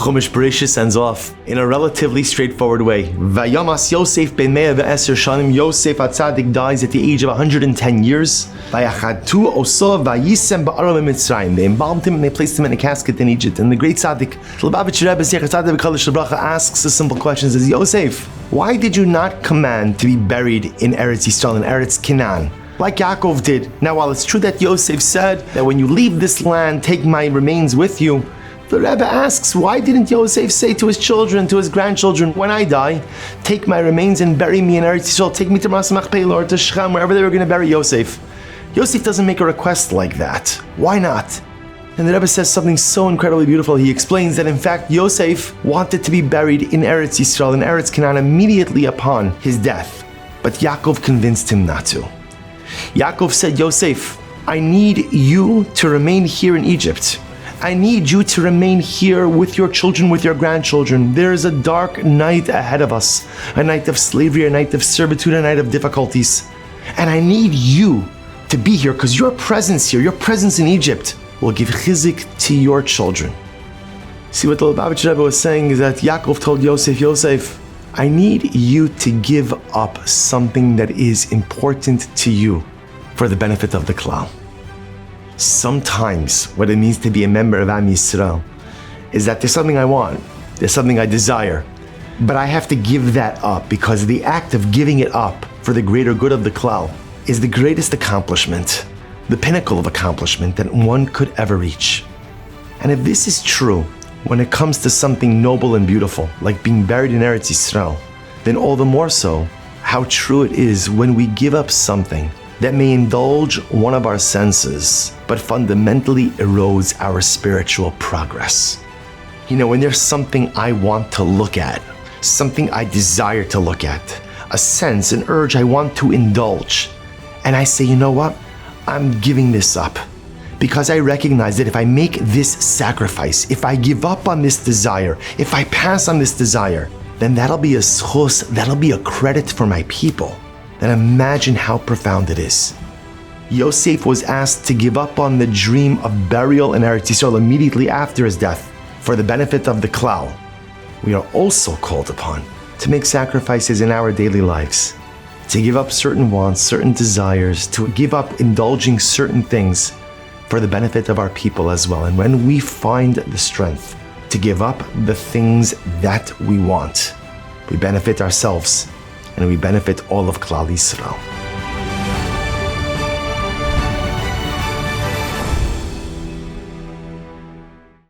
Chumash Bereshis ends off in a relatively straightforward way. Vayamas Yosef ben Mea ve'eser shanim. Yosef HaTzadik dies at the age of 110 years. Vayachadtu oso vayisem ba'aram Mitzrayim. They embalmed him and they placed him in a casket in Egypt. And the great Tzaddik, Lubavitch Rebbe Zecher Tzaddik V'Kalish Bracha, asks a simple question. Says, Yosef, why did you not command to be buried in Eretz Yisrael, in Eretz Canaan, like Yaakov did? Now, while it's true that Yosef said that when you leave this land, take my remains with you, the Rebbe asks, why didn't Yosef say to his children, to his grandchildren, when I die, take my remains and bury me in Eretz Yisrael, take me to Mas Machpelah or to Shechem, wherever they were going to bury Yosef? Yosef doesn't make a request like that. Why not? And the Rebbe says something so incredibly beautiful. He explains that in fact Yosef wanted to be buried in Eretz Yisrael, in Eretz Canaan, immediately upon his death. But Yaakov convinced him not to. Yaakov said, Yosef, I need you to remain here in Egypt. I need you to remain here with your children, with your grandchildren. There is a dark night ahead of us, a night of slavery, a night of servitude, a night of difficulties. And I need you to be here because your presence here, your presence in Egypt, will give chizik to your children. See, what the Lubavitch Rebbe was saying is that Yaakov told Yosef, Yosef, I need you to give up something that is important to you for the benefit of the klal. Sometimes what it means to be a member of Am Yisrael is that there's something I want, there's something I desire, but I have to give that up because the act of giving it up for the greater good of the klal is the greatest accomplishment, the pinnacle of accomplishment that one could ever reach. And if this is true when it comes to something noble and beautiful, like being buried in Eretz Yisrael, then all the more so how true it is when we give up something that may indulge one of our senses, but fundamentally erodes our spiritual progress. You know, when there's something I want to look at, something I desire to look at, a sense, an urge I want to indulge, and I say, you know what? I'm giving this up because I recognize that if I make this sacrifice, if I give up on this desire, if I pass on this desire, then that'll be a schos, that'll be a credit for my people. Then imagine how profound it is. Yosef was asked to give up on the dream of burial in Eretz Yisrael immediately after his death for the benefit of the klal. We are also called upon to make sacrifices in our daily lives, to give up certain wants, certain desires, to give up indulging certain things for the benefit of our people as well. And when we find the strength to give up the things that we want, we benefit ourselves and we benefit all of Klal Yisrael.